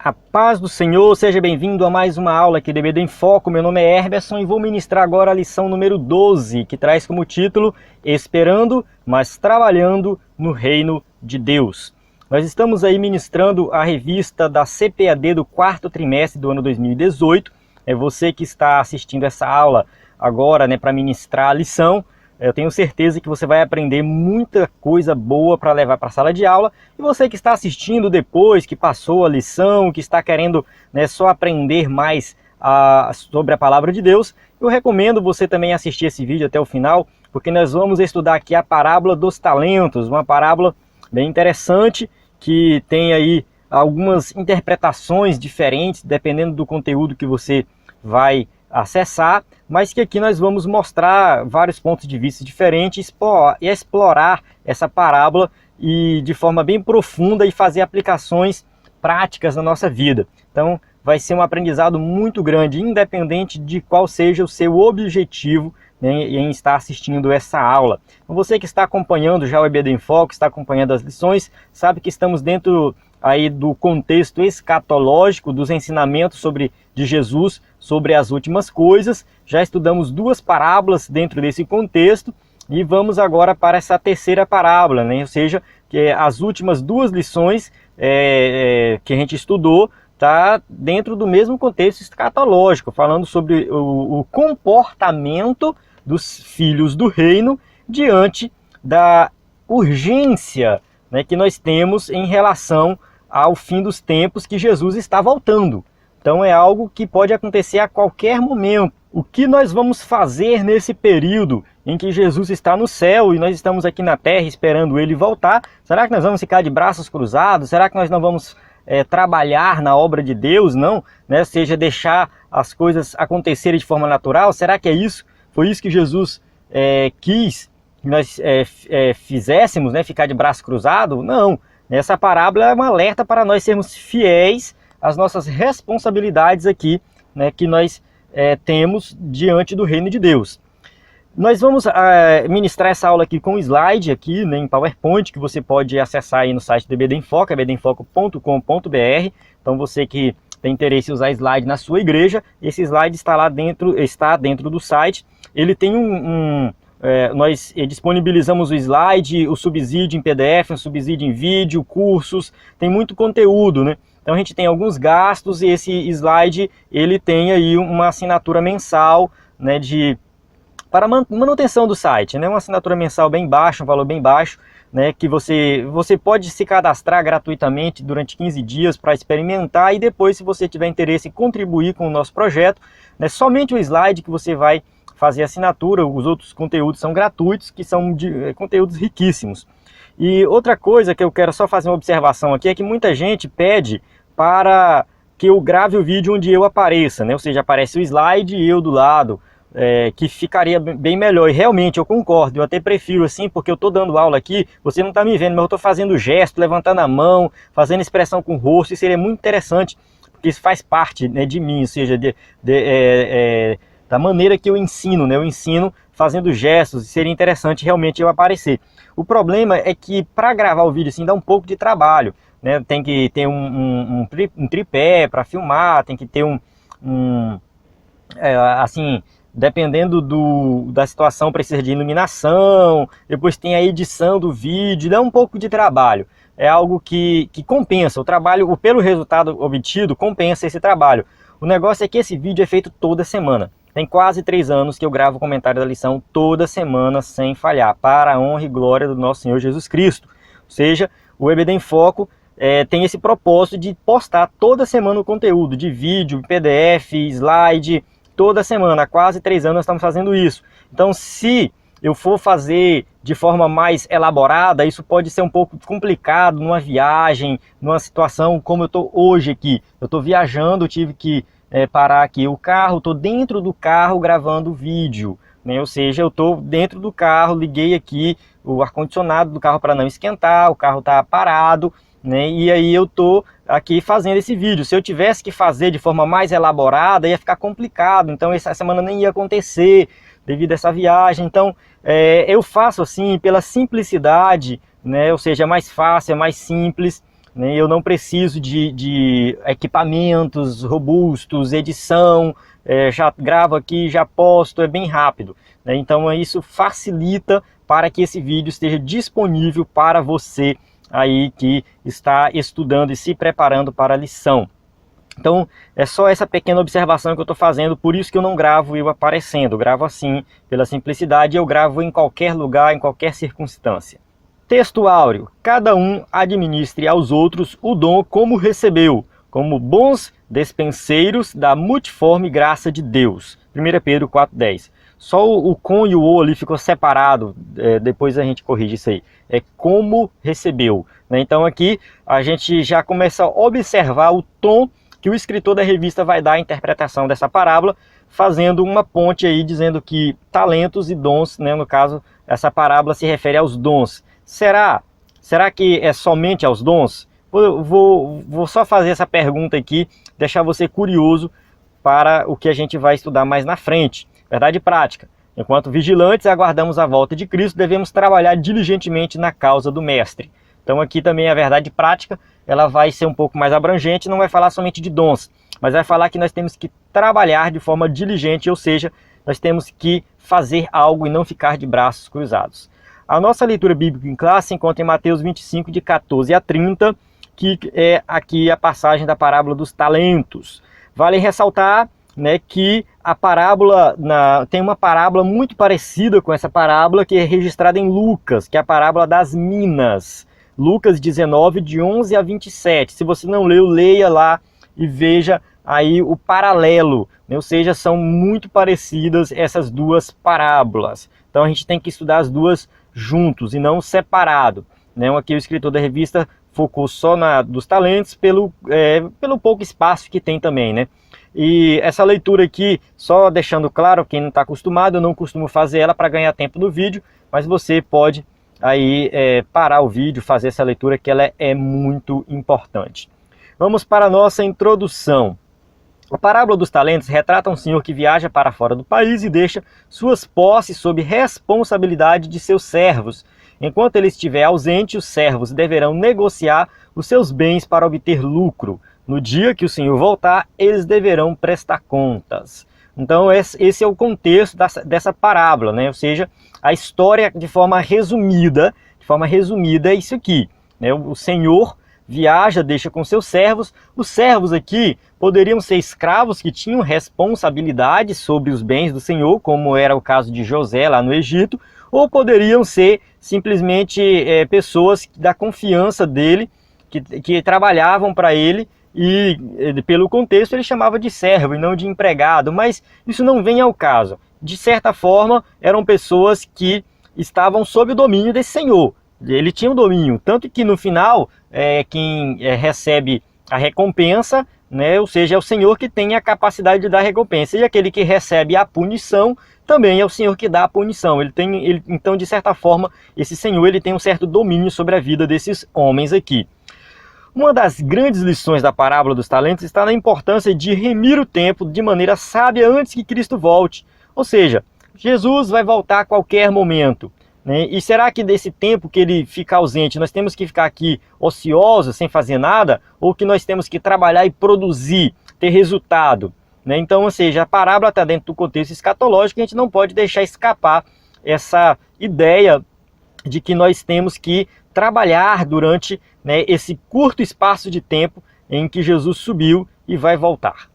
A paz do Senhor, seja bem-vindo a mais uma aula aqui do EBD em Foco. Meu nome é Herberson e vou ministrar agora a lição número 12, que traz como título Esperando, mas Trabalhando no Reino de Deus. Nós estamos aí ministrando a revista da CPAD do quarto trimestre do ano 2018. É você que está assistindo essa aula agora, para ministrar a lição. Eu tenho certeza que você vai aprender muita coisa boa para levar para a sala de aula. E você que está assistindo depois, que passou a lição, que está querendo só aprender mais sobre a palavra de Deus, eu recomendo você também assistir esse vídeo até o final, porque nós vamos estudar aqui a parábola dos talentos, uma parábola bem interessante que tem aí algumas interpretações diferentes, dependendo do conteúdo que você vai acessar, mas que aqui nós vamos mostrar vários pontos de vista diferentes e explorar essa parábola e de forma bem profunda e fazer aplicações práticas na nossa vida. Então vai ser um aprendizado muito grande, independente de qual seja o seu objetivo em estar assistindo essa aula. Então, você que está acompanhando já o EBD em Foco, está acompanhando as lições, sabe que estamos dentro aí do contexto escatológico, dos ensinamentos de Jesus sobre as últimas coisas. Já estudamos duas parábolas dentro desse contexto e vamos agora para essa terceira parábola, ou seja, que as últimas duas lições que a gente estudou está dentro do mesmo contexto escatológico, falando sobre o comportamento dos filhos do reino diante da urgência que nós temos em relação ao fim dos tempos, que Jesus está voltando. Então é algo que pode acontecer a qualquer momento. O que nós vamos fazer nesse período em que Jesus está no céu e nós estamos aqui na terra esperando ele voltar? Será que nós vamos ficar de braços cruzados? Será que nós não vamos trabalhar na obra de Deus? Não, seja deixar as coisas acontecerem de forma natural? Será que é isso? Foi isso que Jesus quis que nós fizéssemos, ficar de braço cruzado? Não. Essa parábola é um alerta para nós sermos fiéis às nossas responsabilidades aqui, que nós temos diante do reino de Deus. Nós vamos ministrar essa aula aqui com um slide aqui, em PowerPoint, que você pode acessar aí no site do EBD em Foco, ebdemfoco.com.br. Então você que tem interesse em usar slide na sua igreja, esse slide está dentro do site. Ele tem nós disponibilizamos o slide, o subsídio em PDF, o subsídio em vídeo, cursos, tem muito conteúdo, Então a gente tem alguns gastos e esse slide ele tem aí uma assinatura mensal, para manutenção do site, uma assinatura mensal bem baixa, um valor bem baixo, que você pode se cadastrar gratuitamente durante 15 dias para experimentar e depois, se você tiver interesse em contribuir com o nosso projeto, somente o slide que você vai fazer assinatura, os outros conteúdos são gratuitos, que são conteúdos riquíssimos. E outra coisa que eu quero só fazer uma observação aqui é que muita gente pede para que eu grave o vídeo onde eu apareça, ou seja, aparece o slide e eu do lado, que ficaria bem melhor. E realmente eu concordo, eu até prefiro assim, porque eu estou dando aula aqui, você não está me vendo, mas eu estou fazendo gesto, levantando a mão, fazendo expressão com o rosto, e seria muito interessante, porque isso faz parte de mim, ou seja, da maneira que eu ensino, eu ensino fazendo gestos, e seria interessante realmente eu aparecer. O problema é que para gravar o vídeo assim dá um pouco de trabalho, tem que ter um tripé para filmar, tem que ter assim, dependendo da situação, precisa de iluminação, depois tem a edição do vídeo, dá um pouco de trabalho. É algo que compensa, o trabalho, pelo resultado obtido, compensa esse trabalho. O negócio é que esse vídeo é feito toda semana. Tem quase 3 anos que eu gravo o comentário da lição toda semana, sem falhar, para a honra e glória do nosso Senhor Jesus Cristo. Ou seja, o EBD em Foco tem esse propósito de postar toda semana o conteúdo de vídeo, PDF, slide, toda semana. Há quase 3 anos nós estamos fazendo isso. Então, se eu for fazer de forma mais elaborada, isso pode ser um pouco complicado numa viagem, numa situação como eu estou hoje aqui. Eu estou viajando, tive que parar aqui o carro, estou dentro do carro gravando vídeo, ou seja, eu estou dentro do carro, liguei aqui o ar-condicionado do carro para não esquentar, o carro está parado, e aí eu estou aqui fazendo esse vídeo. Se eu tivesse que fazer de forma mais elaborada, ia ficar complicado, então essa semana nem ia acontecer devido a essa viagem. Então eu faço assim pela simplicidade, ou seja, é mais fácil, é mais simples, né? Eu não preciso de equipamentos robustos, edição, já gravo aqui, já posto, é bem rápido, né? Então isso facilita para que esse vídeo esteja disponível para você aí que está estudando e se preparando para a lição. Então é só essa pequena observação que eu estou fazendo, por isso que eu não gravo eu aparecendo, eu gravo assim, pela simplicidade, eu gravo em qualquer lugar, em qualquer circunstância. Texto áureo: cada um administre aos outros o dom como recebeu, como bons despenseiros da multiforme graça de Deus. 1 Pedro 4,10. Só o com e o ali ficou separado, depois a gente corrige isso aí. É como recebeu, né? Então aqui a gente já começa a observar o tom que o escritor da revista vai dar à interpretação dessa parábola, fazendo uma ponte aí, dizendo que talentos e dons, né, no caso, essa parábola se refere aos dons. Será que é somente aos dons? Vou só fazer essa pergunta aqui, deixar você curioso para o que a gente vai estudar mais na frente. Verdade prática: enquanto vigilantes aguardamos a volta de Cristo, devemos trabalhar diligentemente na causa do Mestre. Então aqui também a verdade prática, ela vai ser um pouco mais abrangente, não vai falar somente de dons, mas vai falar que nós temos que trabalhar de forma diligente, ou seja, nós temos que fazer algo e não ficar de braços cruzados. A nossa leitura bíblica em classe se encontra em Mateus 25, de 14 a 30, que é aqui a passagem da parábola dos talentos. Vale ressaltar, né, que a parábola tem uma parábola muito parecida com essa parábola que é registrada em Lucas, que é a parábola das minas. Lucas 19, de 11 a 27. Se você não leu, leia lá e veja aí o paralelo, né? Ou seja, são muito parecidas essas duas parábolas. Então a gente tem que estudar as duas juntos e não separado, né? Aqui o escritor da revista focou só dos talentos pelo pouco espaço que tem também, né? E essa leitura aqui, só deixando claro, quem não está acostumado, eu não costumo fazer ela para ganhar tempo no vídeo, mas você pode aí parar o vídeo, fazer essa leitura, que ela é muito importante. Vamos para a nossa introdução. A parábola dos talentos retrata um senhor que viaja para fora do país e deixa suas posses sob responsabilidade de seus servos. Enquanto ele estiver ausente, os servos deverão negociar os seus bens para obter lucro. No dia que o senhor voltar, eles deverão prestar contas. Então esse é o contexto dessa parábola, né? Ou seja, a história de forma resumida é isso aqui, né? O senhor viaja, deixa com seus servos. Os servos aqui poderiam ser escravos que tinham responsabilidade sobre os bens do senhor, como era o caso de José lá no Egito, ou poderiam ser simplesmente pessoas da confiança dele, que trabalhavam para ele, e pelo contexto ele chamava de servo e não de empregado, mas isso não vem ao caso. De certa forma, eram pessoas que estavam sob o domínio desse senhor. Ele tinha o domínio, tanto que no final, quem recebe a recompensa, né, ou seja, é o senhor que tem a capacidade de dar a recompensa, e aquele que recebe a punição também é o senhor que dá a punição. Então, de certa forma, esse senhor ele tem um certo domínio sobre a vida desses homens aqui. Uma das grandes lições da parábola dos talentos está na importância de remir o tempo de maneira sábia antes que Cristo volte. Ou seja, Jesus vai voltar a qualquer momento, né? E será que desse tempo que ele fica ausente, nós temos que ficar aqui ociosos, sem fazer nada? Ou que nós temos que trabalhar e produzir, ter resultado, né? Então, ou seja, a parábola está dentro do contexto escatológico, e a gente não pode deixar escapar essa ideia de que nós temos que trabalhar durante, né, esse curto espaço de tempo em que Jesus subiu e vai voltar.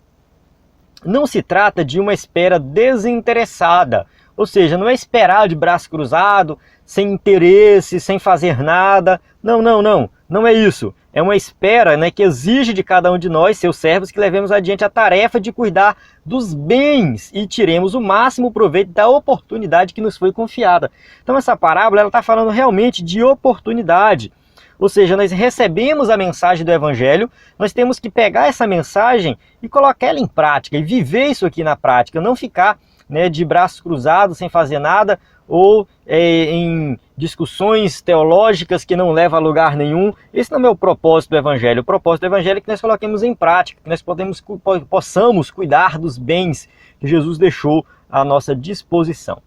Não se trata de uma espera desinteressada, ou seja, não é esperar de braço cruzado, sem interesse, sem fazer nada. Não é isso. É uma espera, né, que exige de cada um de nós, seus servos, que levemos adiante a tarefa de cuidar dos bens e tiremos o máximo proveito da oportunidade que nos foi confiada. Então essa parábola está falando realmente de oportunidade. Ou seja, nós recebemos a mensagem do Evangelho, nós temos que pegar essa mensagem e colocar ela em prática, e viver isso aqui na prática, não ficar, né, de braços cruzados, sem fazer nada, ou em discussões teológicas que não levam a lugar nenhum. Esse não é o propósito do Evangelho. O propósito do Evangelho é que nós coloquemos em prática, que nós possamos cuidar dos bens que Jesus deixou à nossa disposição.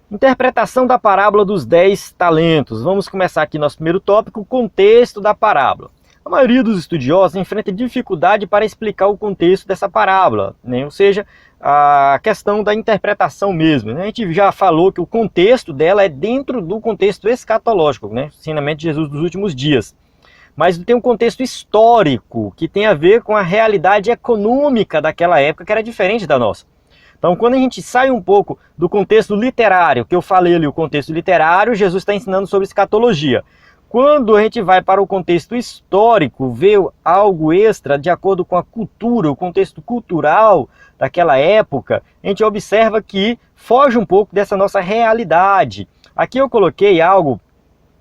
Interpretação da parábola dos 10 talentos. Vamos começar aqui nosso primeiro tópico, o contexto da parábola. A maioria dos estudiosos enfrenta dificuldade para explicar o contexto dessa parábola, né? Ou seja, a questão da interpretação mesmo, né? A gente já falou que o contexto dela é dentro do contexto escatológico, né? Ensinamento de Jesus dos últimos dias. Mas tem um contexto histórico que tem a ver com a realidade econômica daquela época, que era diferente da nossa. Então, quando a gente sai um pouco do contexto literário, que eu falei ali, o contexto literário, Jesus está ensinando sobre escatologia. Quando a gente vai para o contexto histórico, ver algo extra de acordo com a cultura, o contexto cultural daquela época, a gente observa que foge um pouco dessa nossa realidade. Aqui eu coloquei algo,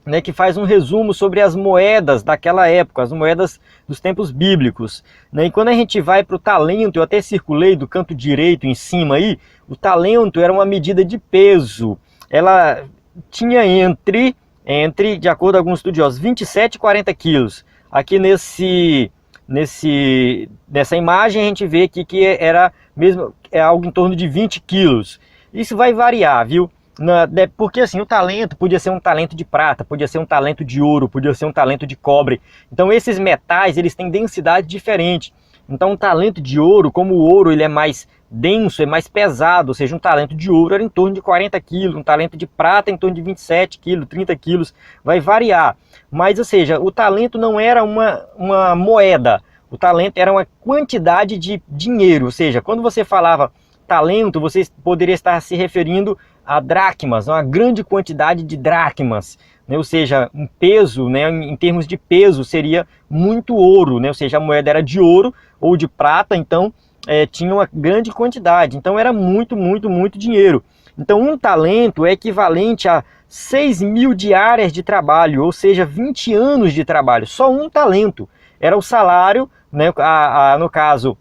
né, que faz um resumo sobre as moedas daquela época, as moedas dos tempos bíblicos, né? E quando a gente vai para o talento, eu até circulei do canto direito em cima aí, o talento era uma medida de peso. Ela tinha de acordo com alguns estudiosos, 27 e 40 quilos. Aqui nessa imagem a gente vê que era mesmo algo em torno de 20 quilos. Isso vai variar, viu? Porque assim, o talento podia ser um talento de prata, podia ser um talento de ouro, podia ser um talento de cobre. Então esses metais, eles têm densidade diferente. Então um talento de ouro, como o ouro ele é mais denso, é mais pesado, ou seja, um talento de ouro era em torno de 40 quilos, um talento de prata em torno de 27 quilos, 30 quilos, vai variar. Mas, ou seja, o talento não era uma moeda, o talento era uma quantidade de dinheiro, ou seja, quando você falava talento, você poderia estar se referindo a dracmas, uma grande quantidade de dracmas, né? Ou seja, um peso, né? Em termos de peso, seria muito ouro, né? Ou seja, a moeda era de ouro ou de prata, então tinha uma grande quantidade, então era muito, muito, muito dinheiro. Então um talento é equivalente a 6.000 diárias de trabalho, ou seja, 20 anos de trabalho. Só um talento era o salário, né? No caso,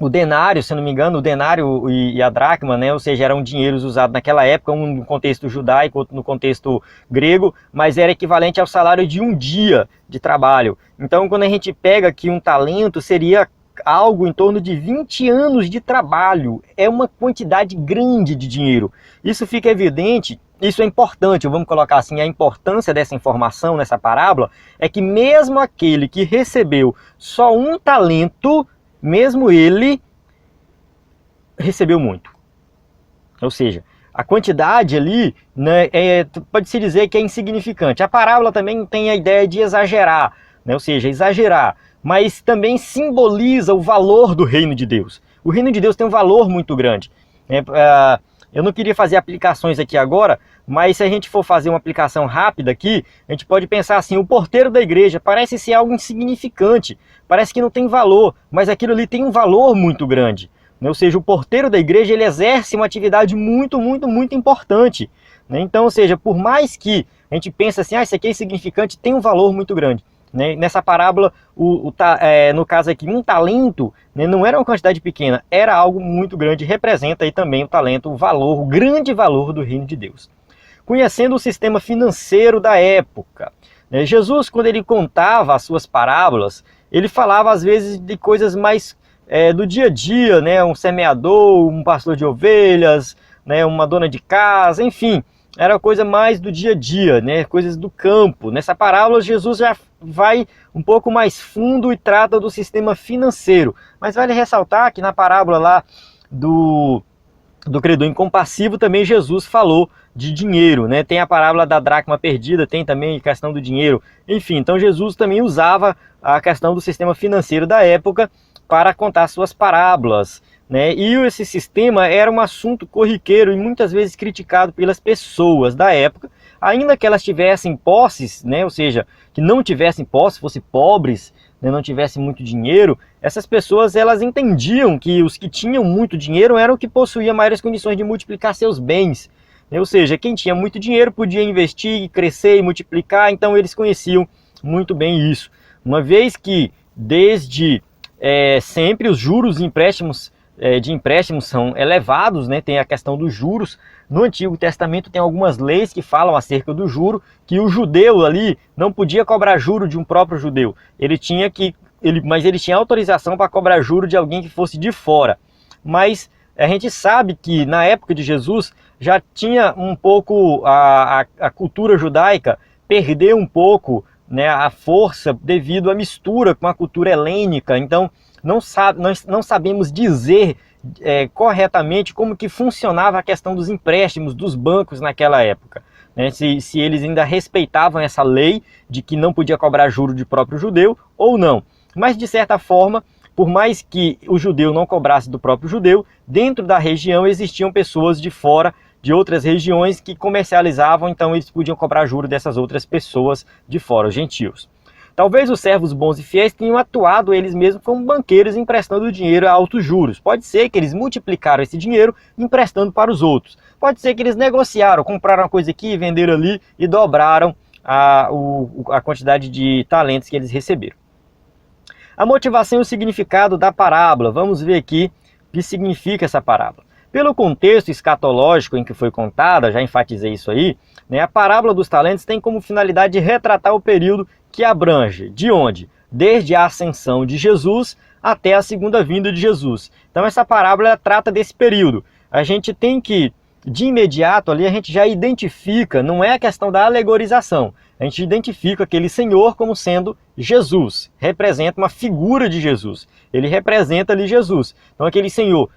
o denário, se não me engano, o denário e a dracma, né? Ou seja, eram dinheiros usados naquela época, um no contexto judaico, outro no contexto grego, mas era equivalente ao salário de um dia de trabalho. Então, quando a gente pega aqui um talento, seria algo em torno de 20 anos de trabalho. É uma quantidade grande de dinheiro. Isso fica evidente, isso é importante, vamos colocar assim, a importância dessa informação nessa parábola é que mesmo aquele que recebeu só um talento, mesmo ele recebeu muito. Ou seja, a quantidade ali, né, pode-se dizer que é insignificante. A parábola também tem a ideia de exagerar, né, ou seja, exagerar, mas também simboliza o valor do reino de Deus. O reino de Deus tem um valor muito grande. Eu não queria fazer aplicações aqui agora, mas se a gente for fazer uma aplicação rápida aqui, a gente pode pensar assim, o porteiro da igreja parece ser algo insignificante, parece que não tem valor, mas aquilo ali tem um valor muito grande. Ou seja, o porteiro da igreja ele exerce uma atividade muito, muito, muito importante. Então, ou seja, por mais que a gente pense assim, isso aqui é insignificante, tem um valor muito grande. Nessa parábola, no caso aqui, um talento, né, não era uma quantidade pequena, era algo muito grande, representa aí também o talento, o valor, o grande valor do reino de Deus. Conhecendo o sistema financeiro da época, né, Jesus, quando ele contava as suas parábolas, ele falava às vezes de coisas mais do dia a dia, né, um semeador, um pastor de ovelhas, né, uma dona de casa, enfim, era coisa mais do dia a dia, né, coisas do campo. Nessa parábola, Jesus já vai um pouco mais fundo e trata do sistema financeiro. Mas vale ressaltar que na parábola lá do credor incompassivo também Jesus falou de dinheiro, né? Tem a parábola da dracma perdida, tem também a questão do dinheiro. Enfim, então Jesus também usava a questão do sistema financeiro da época para contar suas parábolas, né? E esse sistema era um assunto corriqueiro e muitas vezes criticado pelas pessoas da época, ainda que elas tivessem posses, né? Ou seja, que não tivessem posse, fossem pobres, né? Não tivessem muito dinheiro, essas pessoas elas entendiam que os que tinham muito dinheiro eram os que possuíam maiores condições de multiplicar seus bens, né? Ou seja, quem tinha muito dinheiro podia investir, crescer e multiplicar, então eles conheciam muito bem isso. Uma vez que desde sempre os juros de empréstimos são elevados, né? Tem a questão dos juros. No Antigo Testamento tem algumas leis que falam acerca do juro, que o judeu ali não podia cobrar juro de um próprio judeu. Mas ele tinha autorização para cobrar juro de alguém que fosse de fora. Mas a gente sabe que na época de Jesus já tinha um pouco a cultura judaica perdeu um pouco né, a força devido à mistura com a cultura helênica. Então nós não sabemos dizer corretamente como que funcionava a questão dos empréstimos dos bancos naquela época, né? Se eles ainda respeitavam essa lei de que não podia cobrar juro de próprio judeu ou não. Mas de certa forma, por mais que o judeu não cobrasse do próprio judeu, dentro da região existiam pessoas de fora, de outras regiões, que comercializavam, então eles podiam cobrar juro dessas outras pessoas de fora, os gentios. Talvez os servos bons e fiéis tenham atuado eles mesmos como banqueiros, emprestando dinheiro a altos juros. Pode ser que eles multiplicaram esse dinheiro emprestando para os outros. Pode ser que eles negociaram, compraram uma coisa aqui, venderam ali e dobraram a quantidade de talentos que eles receberam. A motivação e o significado da parábola. Vamos ver aqui o que significa essa parábola. Pelo contexto escatológico em que foi contada, já enfatizei isso aí, né, a parábola dos talentos tem como finalidade de retratar o período que abrange, de onde? Desde a ascensão de Jesus até a segunda vinda de Jesus. Então essa parábola trata desse período. A gente tem que, de imediato ali, a gente já identifica, não é a questão da alegorização, a gente identifica aquele Senhor como sendo Jesus, representa uma figura de Jesus, ele representa ali Jesus. Então aquele Senhor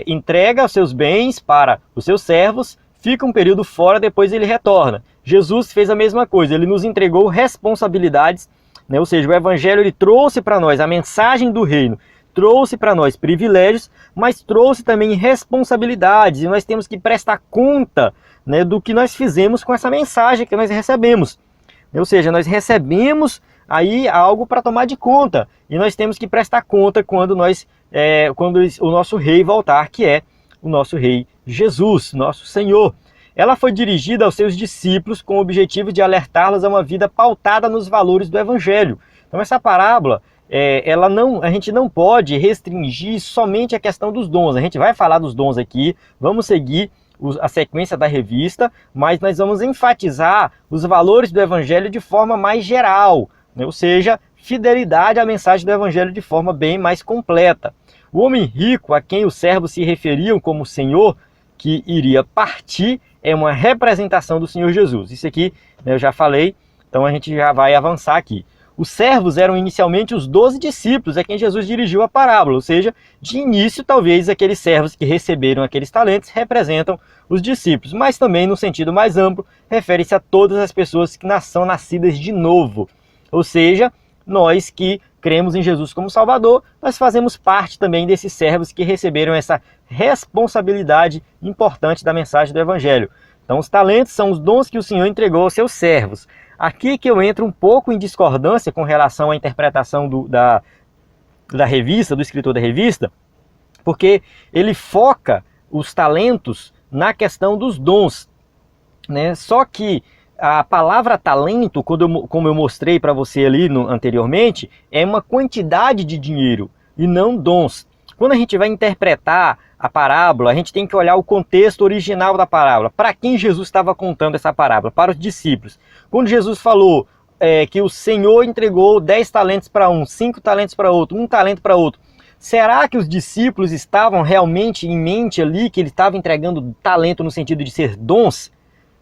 entrega os seus bens para os seus servos, fica um período fora, depois ele retorna. Jesus fez a mesma coisa, ele nos entregou responsabilidades, né? Ou seja, o Evangelho ele trouxe para nós a mensagem do reino, trouxe para nós privilégios, mas trouxe também responsabilidades, e nós temos que prestar conta, né, do que nós fizemos com essa mensagem que nós recebemos. Ou seja, nós recebemos aí algo para tomar de conta, e nós temos que prestar conta quando o nosso rei voltar, que é o nosso rei Jesus, nosso Senhor. Ela foi dirigida aos seus discípulos com o objetivo de alertá-los a uma vida pautada nos valores do Evangelho. Então essa parábola, a gente não pode restringir somente a questão dos dons. A gente vai falar dos dons aqui, vamos seguir a sequência da revista, mas nós vamos enfatizar os valores do Evangelho de forma mais geral, né? Ou seja, fidelidade à mensagem do Evangelho de forma bem mais completa. O homem rico, a quem os servos se referiam como Senhor, que iria partir, é uma representação do Senhor Jesus. Isso aqui, né, eu já falei, então a gente já vai avançar aqui. Os servos eram inicialmente os 12 discípulos a quem Jesus dirigiu a parábola, ou seja, de início talvez aqueles servos que receberam aqueles talentos representam os discípulos, mas também no sentido mais amplo, refere-se a todas as pessoas que são nascidas de novo, ou seja, nós que cremos em Jesus como Salvador, nós fazemos parte também desses servos que receberam essa responsabilidade importante da mensagem do Evangelho. Então os talentos são os dons que o Senhor entregou aos seus servos. Aqui que eu entro um pouco em discordância com relação à interpretação da revista, do escritor da revista, porque ele foca os talentos na questão dos dons, né? Só que a palavra talento, como eu mostrei para você ali anteriormente, é uma quantidade de dinheiro e não dons. Quando a gente vai interpretar a parábola, a gente tem que olhar o contexto original da parábola. Para quem Jesus estava contando essa parábola? Para os discípulos. Quando Jesus falou que o Senhor entregou 10 talentos para um, 5 talentos para outro, 1 talento para outro, será que os discípulos estavam realmente em mente ali que ele estava entregando talento no sentido de ser dons?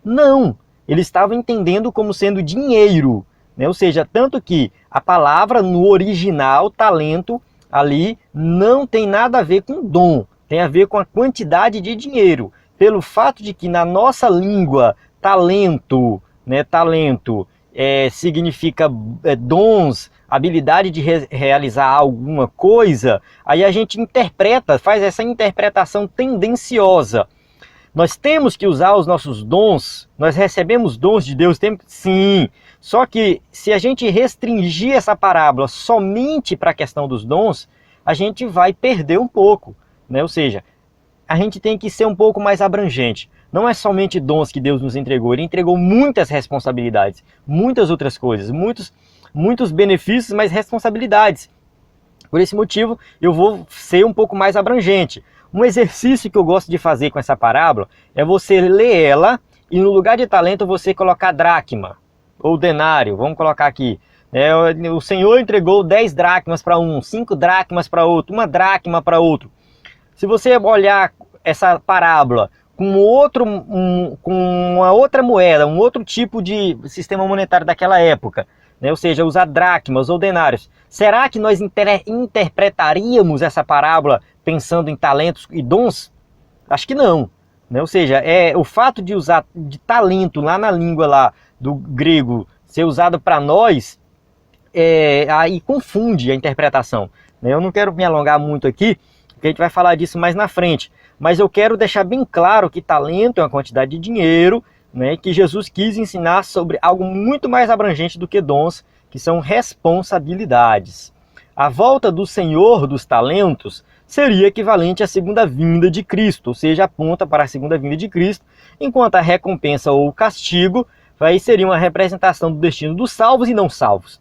Não, eles estavam entendendo como sendo dinheiro, né? Ou seja, tanto que a palavra no original, talento, ali não tem nada a ver com dom, tem a ver com a quantidade de dinheiro. Pelo fato de que na nossa língua, talento, né, significa dons, habilidade de realizar alguma coisa, aí a gente faz essa interpretação tendenciosa. Nós temos que usar os nossos dons, nós recebemos dons de Deus, sim. Só que se a gente restringir essa parábola somente para a questão dos dons, a gente vai perder um pouco, né? Ou seja, a gente tem que ser um pouco mais abrangente. Não é somente dons que Deus nos entregou, Ele entregou muitas responsabilidades, muitas outras coisas, muitos benefícios, mas responsabilidades. Por esse motivo, eu vou ser um pouco mais abrangente. Um exercício que eu gosto de fazer com essa parábola é você ler ela e no lugar de talento você colocar dracma ou denário. Vamos colocar aqui. O Senhor entregou 10 dracmas para um, 5 dracmas para outro, 1 dracma para outro. Se você olhar essa parábola com uma outra moeda, um outro tipo de sistema monetário daquela época, né? Ou seja, usar dracmas ou denários. Será que nós interpretaríamos essa parábola pensando em talentos e dons? Acho que não, né? Ou seja, o fato de usar de talento lá na língua lá do grego ser usado para nós, aí confunde a interpretação, né? Eu não quero me alongar muito aqui, porque a gente vai falar disso mais na frente, mas eu quero deixar bem claro que talento é uma quantidade de dinheiro, né, que Jesus quis ensinar sobre algo muito mais abrangente do que dons, que são responsabilidades. A volta do Senhor dos talentos seria equivalente à segunda vinda de Cristo, ou seja, aponta para a segunda vinda de Cristo, enquanto a recompensa ou o castigo aí seria uma representação do destino dos salvos e não salvos.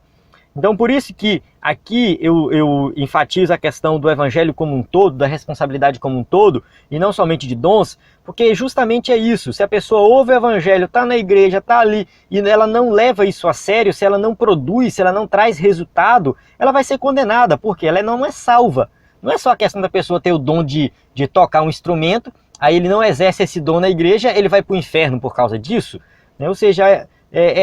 Então, por isso que aqui eu enfatizo a questão do evangelho como um todo, da responsabilidade como um todo, e não somente de dons, porque justamente é isso. Se a pessoa ouve o evangelho, está na igreja, está ali, e ela não leva isso a sério, se ela não produz, se ela não traz resultado, ela vai ser condenada, porque ela não é salva. Não é só a questão da pessoa ter o dom de tocar um instrumento, aí ele não exerce esse dom na igreja, ele vai para o inferno por causa disso, né? Ou seja,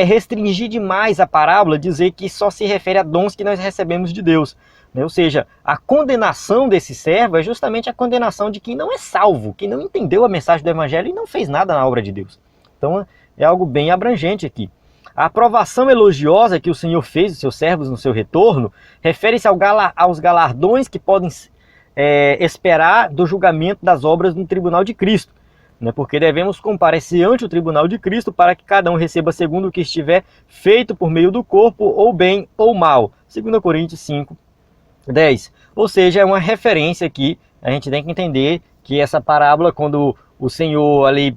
restringir demais a parábola, dizer que só se refere a dons que nós recebemos de Deus, né? Ou seja, a condenação desse servo é justamente a condenação de quem não é salvo, quem não entendeu a mensagem do evangelho e não fez nada na obra de Deus. Então é algo bem abrangente aqui. A aprovação elogiosa que o Senhor fez dos seus servos no seu retorno refere-se aos galardões que podem esperar do julgamento das obras no tribunal de Cristo, né? Porque devemos comparecer ante o tribunal de Cristo para que cada um receba segundo o que estiver feito por meio do corpo, ou bem ou mal. 2 Coríntios 5, 10. Ou seja, é uma referência aqui. A gente tem que entender que essa parábola, quando o Senhor ali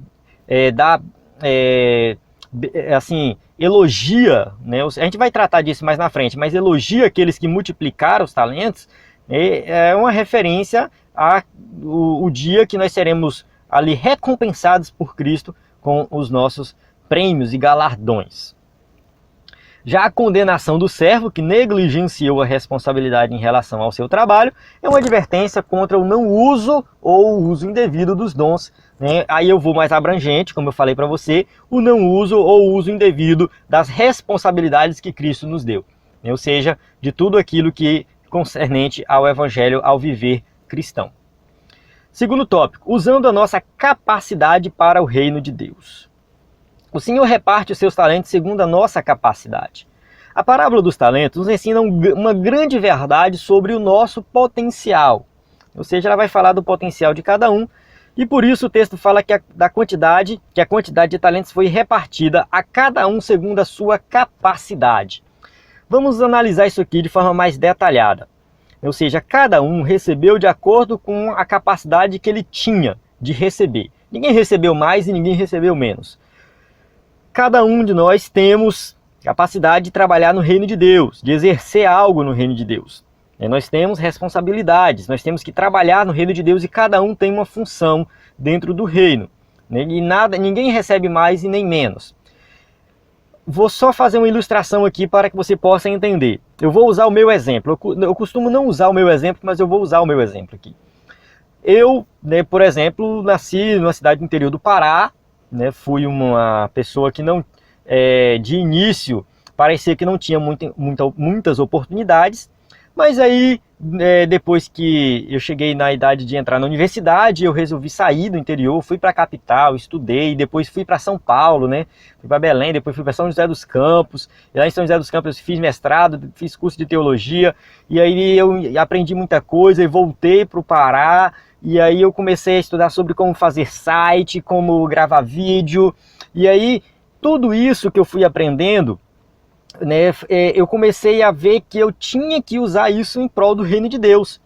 elogia, né? A gente vai tratar disso mais na frente, mas elogia aqueles que multiplicaram os talentos, é uma referência ao dia que nós seremos ali recompensados por Cristo com os nossos prêmios e galardões. Já a condenação do servo, que negligenciou a responsabilidade em relação ao seu trabalho, é uma advertência contra o não uso ou o uso indevido dos dons, né? Aí eu vou mais abrangente, como eu falei para você, o não uso ou o uso indevido das responsabilidades que Cristo nos deu, né? Ou seja, de tudo aquilo que concernente ao evangelho, ao viver cristão. Segundo tópico, usando a nossa capacidade para o reino de Deus. O Senhor reparte os seus talentos segundo a nossa capacidade. A parábola dos talentos nos ensina uma grande verdade sobre o nosso potencial. Ou seja, ela vai falar do potencial de cada um, e por isso o texto fala que a quantidade de talentos foi repartida a cada um segundo a sua capacidade. Vamos analisar isso aqui de forma mais detalhada. Ou seja, cada um recebeu de acordo com a capacidade que ele tinha de receber. Ninguém recebeu mais e ninguém recebeu menos. Cada um de nós temos capacidade de trabalhar no reino de Deus, de exercer algo no reino de Deus. Nós temos responsabilidades, nós temos que trabalhar no reino de Deus e cada um tem uma função dentro do reino. E ninguém recebe mais e nem menos. Vou só fazer uma ilustração aqui para que você possa entender. Eu vou usar o meu exemplo. Eu costumo não usar o meu exemplo, mas eu vou usar o meu exemplo aqui. Eu, por exemplo, nasci numa cidade do interior do Pará, fui uma pessoa que não, de início, parecia que não tinha muitas oportunidades, mas aí, depois que eu cheguei na idade de entrar na universidade, eu resolvi sair do interior, fui para a capital, estudei, depois fui para São Paulo, fui para Belém, depois fui para São José dos Campos, e lá em São José dos Campos eu fiz mestrado, fiz curso de teologia, e aí eu aprendi muita coisa e voltei para o Pará, e aí eu comecei a estudar sobre como fazer site, como gravar vídeo, e aí tudo isso que eu fui aprendendo, eu comecei a ver que eu tinha que usar isso em prol do reino de Deus.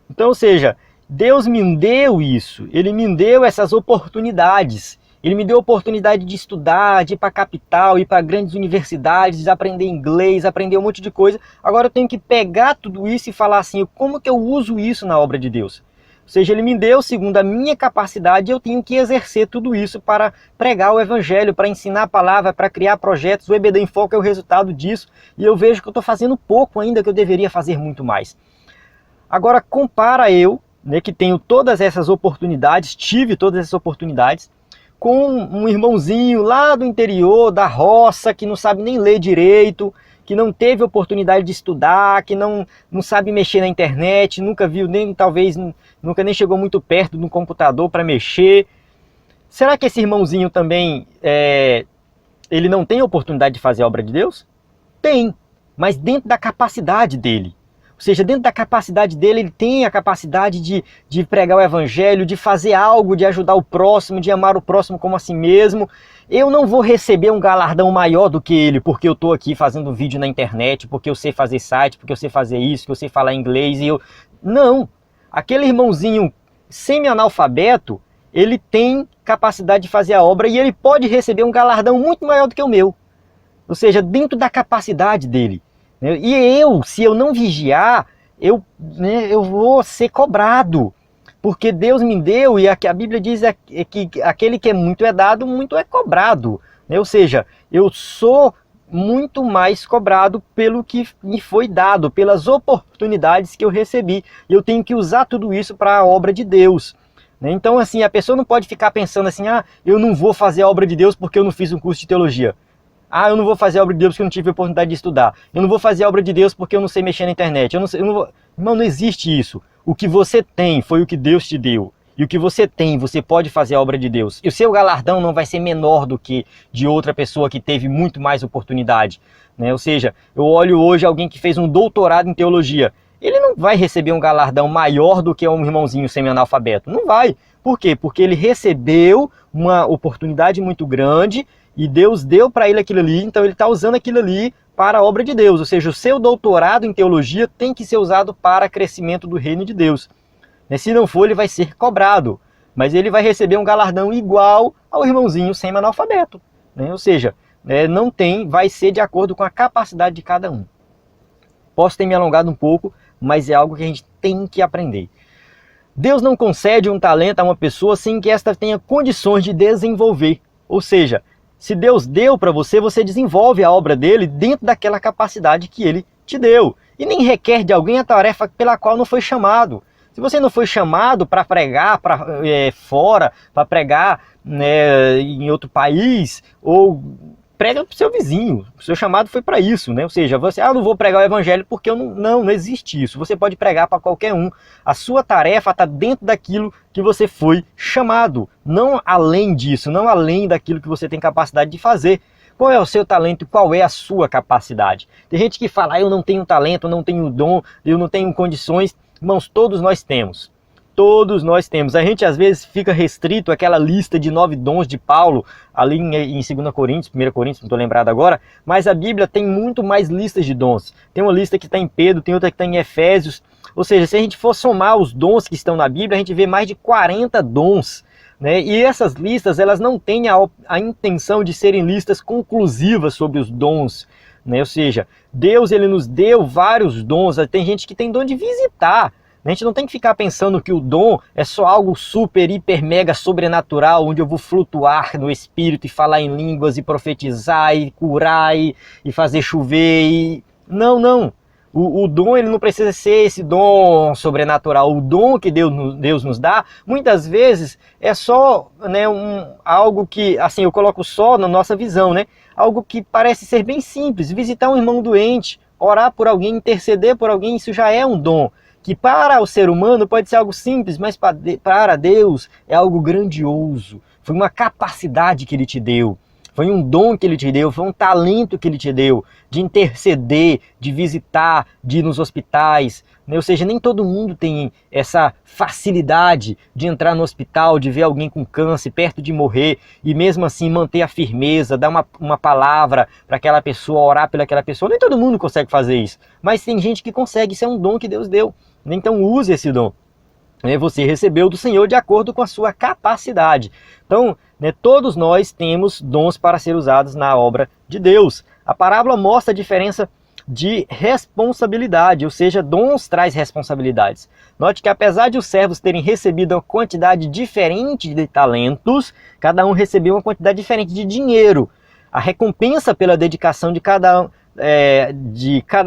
Então, ou seja, Deus me deu isso, Ele me deu essas oportunidades. Ele me deu a oportunidade de estudar, de ir para a capital, ir para grandes universidades, aprender inglês, aprender um monte de coisa. Agora eu tenho que pegar tudo isso e falar assim, como que eu uso isso na obra de Deus? Ou seja, Ele me deu segundo a minha capacidade, eu tenho que exercer tudo isso para pregar o evangelho, para ensinar a palavra, para criar projetos. O EBD em Foco é o resultado disso, e eu vejo que eu estou fazendo pouco ainda, que eu deveria fazer muito mais. Agora compara eu, que tenho todas essas oportunidades, tive todas essas oportunidades, com um irmãozinho lá do interior, da roça, que não sabe nem ler direito, que não teve oportunidade de estudar, que não sabe mexer na internet, nunca viu, nem talvez nunca nem chegou muito perto de um computador para mexer. Será que esse irmãozinho também, ele não tem oportunidade de fazer a obra de Deus? Tem, mas dentro da capacidade dele. Ou seja, dentro da capacidade dele, ele tem a capacidade de pregar o evangelho, de fazer algo, de ajudar o próximo, de amar o próximo como a si mesmo. Eu não vou receber um galardão maior do que ele, porque eu estou aqui fazendo um vídeo na internet, porque eu sei fazer site, porque eu sei fazer isso, que eu sei falar inglês. Não! Aquele irmãozinho semi-analfabeto, ele tem capacidade de fazer a obra e ele pode receber um galardão muito maior do que o meu. Ou seja, dentro da capacidade dele. E se eu não vigiar, eu vou ser cobrado. Porque Deus me deu, e a Bíblia diz que aquele que é muito é dado, muito é cobrado. Ou seja, eu sou muito mais cobrado pelo que me foi dado, pelas oportunidades que eu recebi. E eu tenho que usar tudo isso para a obra de Deus. Então, assim, a pessoa não pode ficar pensando assim, eu não vou fazer a obra de Deus porque eu não fiz um curso de teologia. Eu não vou fazer a obra de Deus porque eu não tive a oportunidade de estudar. Eu não vou fazer a obra de Deus porque eu não sei mexer na internet. Não existe isso. O que você tem foi o que Deus te deu. E o que você tem, você pode fazer a obra de Deus. E o seu galardão não vai ser menor do que de outra pessoa que teve muito mais oportunidade. Ou seja, eu olho hoje alguém que fez um doutorado em teologia. Ele não vai receber um galardão maior do que um irmãozinho semi-analfabeto. Não vai. Por quê? Porque ele recebeu uma oportunidade muito grande e Deus deu para ele aquilo ali, então ele está usando aquilo ali para a obra de Deus. Ou seja, o seu doutorado em teologia tem que ser usado para crescimento do reino de Deus. Se não for, ele vai ser cobrado, mas ele vai receber um galardão igual ao irmãozinho semi-analfabeto. Ou seja, vai ser de acordo com a capacidade de cada um. Posso ter me alongado um pouco, mas é algo que a gente tem que aprender. Deus não concede um talento a uma pessoa sem que esta tenha condições de desenvolver. Ou seja, se Deus deu para você, você desenvolve a obra dele dentro daquela capacidade que ele te deu. E nem requer de alguém a tarefa pela qual não foi chamado. Se você não foi chamado para pregar fora, para pregar em outro país, ou prega para o seu vizinho. O seu chamado foi para isso, Ou seja, você, não vou pregar o evangelho porque eu não existe isso. Você pode pregar para qualquer um. A sua tarefa está dentro daquilo que você foi chamado. Não além disso, não além daquilo que você tem capacidade de fazer. Qual é o seu talento e qual é a sua capacidade? Tem gente que fala, eu não tenho talento, eu não tenho dom, eu não tenho condições. Irmãos, todos nós temos. Todos nós temos. A gente às vezes fica restrito àquela lista de 9 dons de Paulo, ali em 2 Coríntios, 1 Coríntios, não estou lembrado agora, mas a Bíblia tem muito mais listas de dons. Tem uma lista que está em Pedro, tem outra que está em Efésios. Ou seja, se a gente for somar os dons que estão na Bíblia, a gente vê mais de 40 dons. E essas listas, elas não têm a intenção de serem listas conclusivas sobre os dons. Ou seja, Deus ele nos deu vários dons. Tem gente que tem dom de visitar. A gente não tem que ficar pensando que o dom é só algo super, hiper, mega sobrenatural, onde eu vou flutuar no espírito e falar em línguas e profetizar e curar e fazer chover. Não. O dom ele não precisa ser esse dom sobrenatural. O dom que Deus nos dá, muitas vezes, é só algo que, assim, eu coloco só na nossa visão, algo que parece ser bem simples. Visitar um irmão doente, orar por alguém, interceder por alguém, isso já é um dom. Que para o ser humano pode ser algo simples, mas para Deus é algo grandioso. Foi uma capacidade que Ele te deu, foi um dom que Ele te deu, foi um talento que Ele te deu, de interceder, de visitar, de ir nos hospitais. Ou seja, nem todo mundo tem essa facilidade de entrar no hospital, de ver alguém com câncer perto de morrer e mesmo assim manter a firmeza, dar uma palavra para aquela pessoa, orar pelaquela pessoa. Nem todo mundo consegue fazer isso, mas tem gente que consegue, isso é um dom que Deus deu. Então use esse dom. Você recebeu do Senhor de acordo com a sua capacidade. Então, todos nós temos dons para ser usados na obra de Deus. A parábola mostra a diferença de responsabilidade, ou seja, dons traz responsabilidades. Note que apesar de os servos terem recebido uma quantidade diferente de talentos, cada um recebeu uma quantidade diferente de dinheiro. A recompensa pela dedicação de cada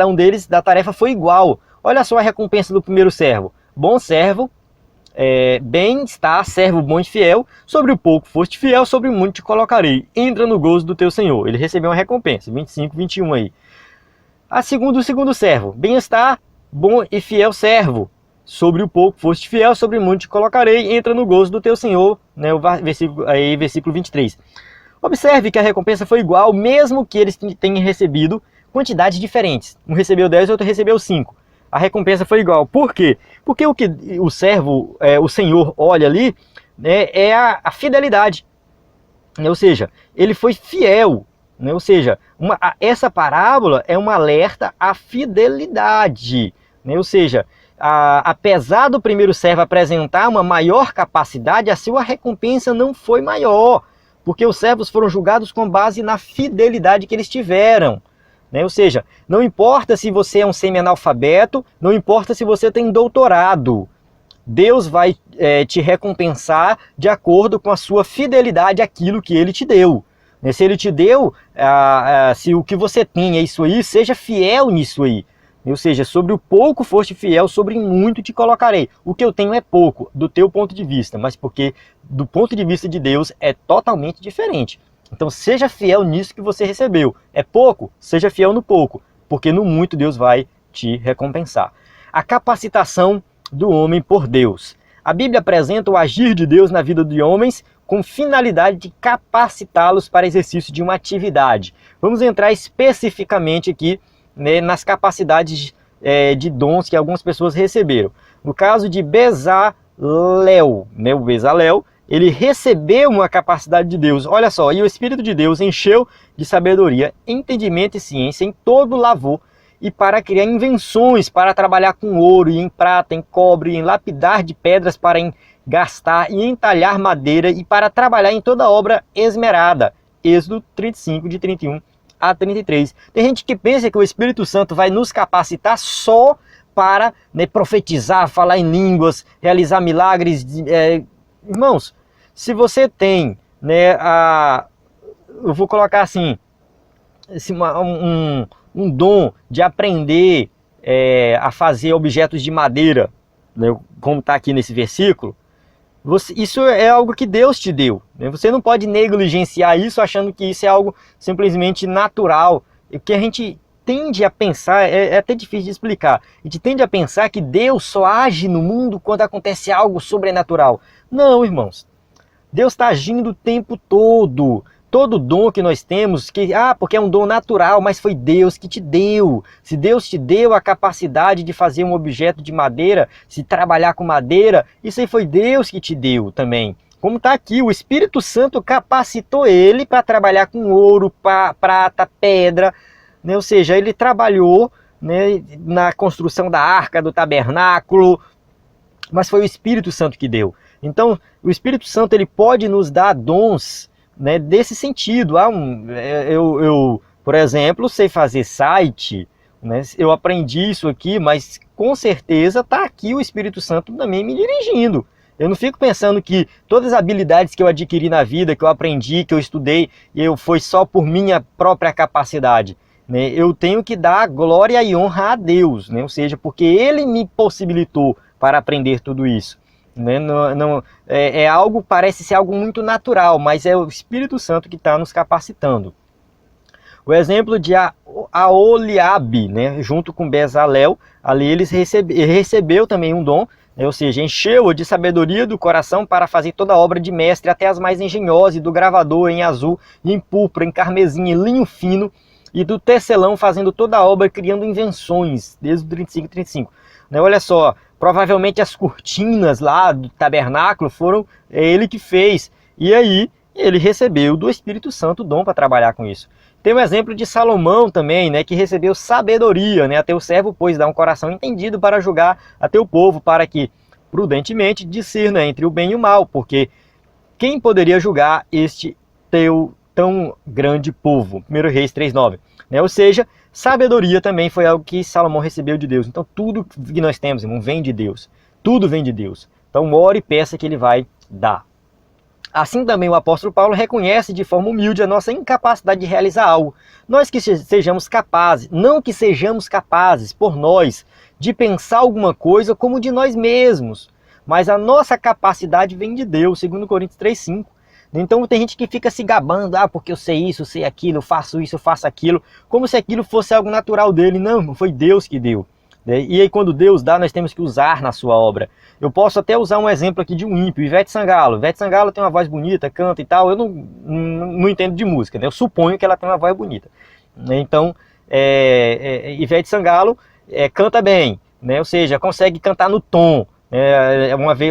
um deles da tarefa foi igual. Olha só a recompensa do primeiro servo. Bom servo, bem está, servo bom e fiel, sobre o pouco foste fiel, sobre o muito te colocarei. Entra no gozo do teu Senhor. Ele recebeu uma recompensa, 25, 21 aí. A segundo, o segundo servo, bem-estar, bom e fiel servo. Sobre o pouco foste fiel, sobre muito te colocarei, entra no gozo do teu Senhor, né, versículo 23. Observe que a recompensa foi igual, mesmo que eles tenham recebido quantidades diferentes. Um recebeu 10, outro recebeu 5. A recompensa foi igual. Por quê? Porque o que o servo, o Senhor, olha ali, né, é a fidelidade. Ou seja, ele foi fiel. Né? Ou seja, essa parábola é um alerta à fidelidade. Né? Ou seja, apesar do primeiro servo apresentar uma maior capacidade, a sua recompensa não foi maior, porque os servos foram julgados com base na fidelidade que eles tiveram. Né? Ou seja, não importa se você é um semi-analfabeto, não importa se você tem doutorado, Deus vai te recompensar de acordo com a sua fidelidade àquilo que Ele te deu. Né? Se Ele te deu, se o que você tem é isso aí, seja fiel nisso aí. Ou seja, sobre o pouco foste fiel, sobre muito te colocarei. O que eu tenho é pouco, do teu ponto de vista, mas porque do ponto de vista de Deus é totalmente diferente. Então seja fiel nisso que você recebeu. É pouco? Seja fiel no pouco, porque no muito Deus vai te recompensar. A capacitação do homem por Deus. A Bíblia apresenta o agir de Deus na vida de homens com finalidade de capacitá-los para exercício de uma atividade. Vamos entrar especificamente aqui, né, nas capacidades de dons que algumas pessoas receberam. No caso de Bezalel, né, o Bezalel, ele recebeu uma capacidade de Deus. Olha só, e o Espírito de Deus encheu de sabedoria, entendimento e ciência em todo lavor, e para criar invenções, para trabalhar com ouro, e em prata, em cobre, em lapidar de pedras para engastar e entalhar madeira, e para trabalhar em toda obra esmerada. Êxodo 35, de 31 a 33. Tem gente que pensa que o Espírito Santo vai nos capacitar só para, né, profetizar, falar em línguas, realizar milagres. Irmãos, se você tem, né, eu vou colocar assim, um dom de aprender a fazer objetos de madeira, né, como está aqui nesse versículo, isso é algo que Deus te deu. Né? Você não pode negligenciar isso achando que isso é algo simplesmente natural. O que a gente tende a pensar, é até difícil de explicar, a gente tende a pensar que Deus só age no mundo quando acontece algo sobrenatural. Não, irmãos. Deus está agindo o tempo todo. Todo dom que nós temos, porque é um dom natural, mas foi Deus que te deu. Se Deus te deu a capacidade de fazer um objeto de madeira, se trabalhar com madeira, isso aí foi Deus que te deu também. Como está aqui, o Espírito Santo capacitou ele para trabalhar com ouro, prata, pedra, né? Ou seja, ele trabalhou, né, na construção da arca, do tabernáculo, mas foi o Espírito Santo que deu. Então, o Espírito Santo ele pode nos dar dons, né, desse sentido. Eu, por exemplo, sei fazer site, né, eu aprendi isso aqui, mas com certeza está aqui o Espírito Santo também me dirigindo. Eu não fico pensando que todas as habilidades que eu adquiri na vida, que eu aprendi, que eu estudei, foi só por minha própria capacidade. Né? Eu tenho que dar glória e honra a Deus, né? Ou seja, porque Ele me possibilitou para aprender tudo isso. Né? Parece ser algo muito natural, mas é o Espírito Santo que está nos capacitando. O exemplo de Aholiabe, né? Junto com Bezalel, ali ele recebeu também um dom, né? Ou seja, encheu-o de sabedoria do coração para fazer toda a obra de mestre, até as mais engenhosas, do gravador em azul, em púrpura, em carmesim, em linho fino, e do tecelão fazendo toda a obra, criando invenções, desde o 35 e 35. Né? Olha só, provavelmente as cortinas lá do tabernáculo foram ele que fez. E aí ele recebeu do Espírito Santo o dom para trabalhar com isso. Tem um exemplo de Salomão também, né, que recebeu sabedoria, né, a teu servo, pois dá um coração entendido para julgar a teu povo, para que prudentemente discerna entre o bem e o mal, porque quem poderia julgar este teu tão grande povo? 1 Reis 3:9. Né? Ou seja, sabedoria também foi algo que Salomão recebeu de Deus. Então tudo que nós temos, irmão, vem de Deus. Tudo vem de Deus. Então ore e peça que Ele vai dar. Assim também o apóstolo Paulo reconhece de forma humilde a nossa incapacidade de realizar algo. Nós que sejamos capazes, não que sejamos capazes por nós de pensar alguma coisa como de nós mesmos, mas a nossa capacidade vem de Deus, 2 Coríntios 3:5. Então tem gente que fica se gabando, porque eu sei isso, eu sei aquilo, eu faço isso, eu faço aquilo, como se aquilo fosse algo natural dele. Não, foi Deus que deu. E aí quando Deus dá, nós temos que usar na sua obra. Eu posso até usar um exemplo aqui de um ímpio, Ivete Sangalo. Ivete Sangalo tem uma voz bonita, canta e tal, eu não entendo de música, né? Eu suponho que ela tem uma voz bonita. Então, Ivete Sangalo canta bem, né? Ou seja, consegue cantar no tom.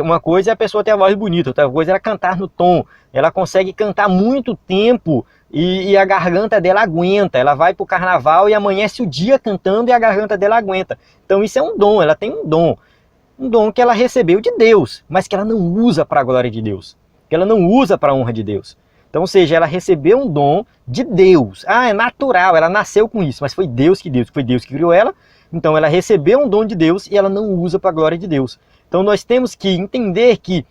Uma coisa é a pessoa ter a voz bonita, outra coisa é ela cantar no tom. Ela consegue cantar muito tempo e a garganta dela aguenta. Ela vai para o carnaval e amanhece o dia cantando e a garganta dela aguenta. Então isso é um dom, ela tem um dom que ela recebeu de Deus, mas que ela não usa para a glória de Deus, que ela não usa para a honra de Deus. Então, ou seja, ela recebeu um dom de Deus. É natural, ela nasceu com isso, mas foi Deus que criou ela. Então ela recebeu um dom de Deus e ela não usa para a glória de Deus. Então nós temos que entender que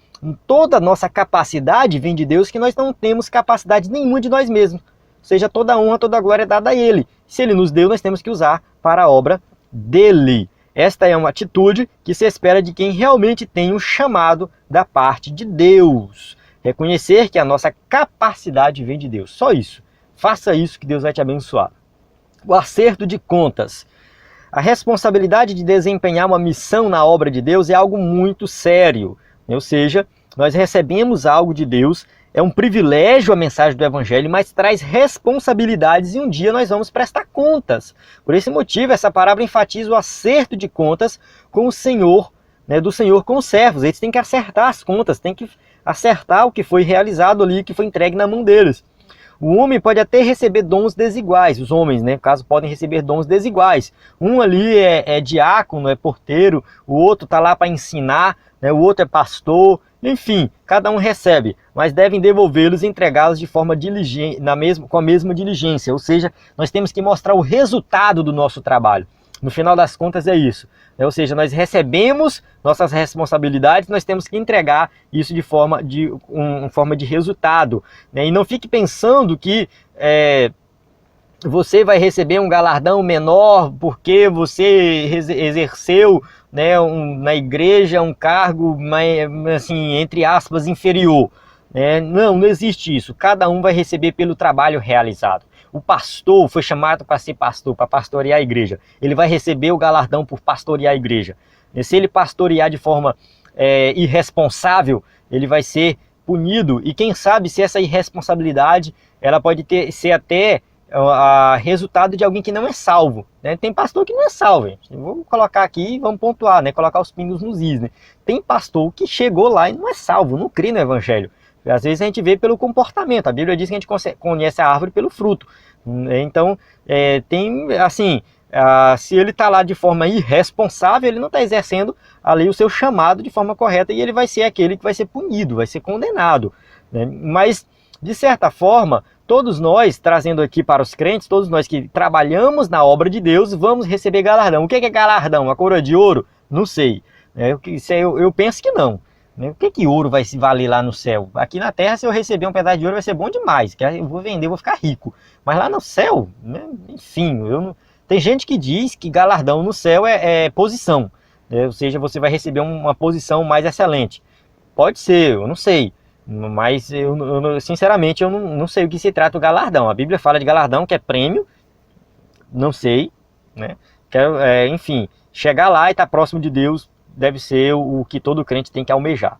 toda a nossa capacidade vem de Deus, que nós não temos capacidade nenhuma de nós mesmos. Ou seja, toda a honra, toda a glória é dada a Ele. Se Ele nos deu, nós temos que usar para a obra dEle. Esta é uma atitude que se espera de quem realmente tem um chamado da parte de Deus. Reconhecer que a nossa capacidade vem de Deus. Só isso. Faça isso que Deus vai te abençoar. O acerto de contas. A responsabilidade de desempenhar uma missão na obra de Deus é algo muito sério. Ou seja, nós recebemos algo de Deus, é um privilégio a mensagem do Evangelho, mas traz responsabilidades e um dia nós vamos prestar contas. Por esse motivo, essa palavra enfatiza o acerto de contas com o Senhor, do Senhor com os servos. Eles têm que acertar as contas, têm que acertar o que foi realizado ali, o que foi entregue na mão deles. O homem pode até receber dons desiguais, os homens, no caso, podem receber dons desiguais. Um ali é diácono, é porteiro, o outro está lá para ensinar, o outro é pastor, enfim, cada um recebe, mas devem devolvê-los e entregá-los de forma diligente, com a mesma diligência, ou seja, nós temos que mostrar o resultado do nosso trabalho. No final das contas é isso, ou seja, nós recebemos nossas responsabilidades, nós temos que entregar isso de forma de resultado. E não fique pensando que você vai receber um galardão menor porque você exerceu na igreja um cargo, assim, entre aspas, inferior. Não existe isso. Cada um vai receber pelo trabalho realizado. O pastor foi chamado para ser pastor, para pastorear a igreja. Ele vai receber o galardão por pastorear a igreja. E se ele pastorear de forma irresponsável, ele vai ser punido. E quem sabe se essa irresponsabilidade ela pode ser até resultado de alguém que não é salvo. Tem pastor que não é salvo, gente. Vamos colocar aqui e vamos pontuar, colocar os pingos nos is. Tem pastor que chegou lá e não é salvo, não crê no evangelho. Às vezes a gente vê pelo comportamento. A Bíblia diz que a gente conhece a árvore pelo fruto. Então, tem assim, se ele está lá de forma irresponsável, ele não está exercendo ali o seu chamado de forma correta e ele vai ser aquele que vai ser punido, vai ser condenado. Mas, de certa forma, todos nós, trazendo aqui para os crentes, todos nós que trabalhamos na obra de Deus, vamos receber galardão. O que é galardão? A coroa de ouro? Não sei. Eu penso que não. O que ouro vai se valer lá no céu? Aqui na terra, se eu receber um pedaço de ouro, vai ser bom demais. Eu vou vender, vou ficar rico. Mas lá no céu, enfim, tem gente que diz que galardão no céu é posição. Ou seja, você vai receber uma posição mais excelente. Pode ser, eu não sei. Mas, sinceramente, eu não sei o que se trata o galardão. A Bíblia fala de galardão, que é prêmio. Não sei. Enfim, chegar lá e estar próximo de Deus deve ser o que todo crente tem que almejar.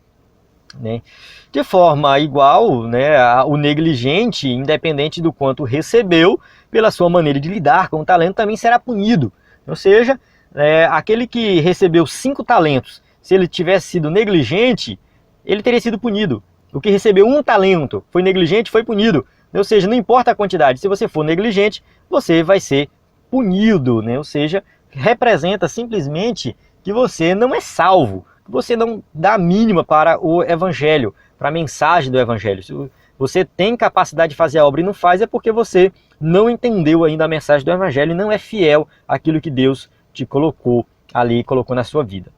De forma igual, o negligente, independente do quanto recebeu, pela sua maneira de lidar com o talento, também será punido. Ou seja, aquele que recebeu 5 talentos, se ele tivesse sido negligente, ele teria sido punido. O que recebeu 1 talento, foi negligente, foi punido. Ou seja, não importa a quantidade, se você for negligente, você vai ser punido. Ou seja, representa simplesmente que você não é salvo, que você não dá a mínima para o evangelho, para a mensagem do evangelho. Se você tem capacidade de fazer a obra e não faz, é porque você não entendeu ainda a mensagem do evangelho e não é fiel àquilo que Deus te colocou ali, colocou na sua vida.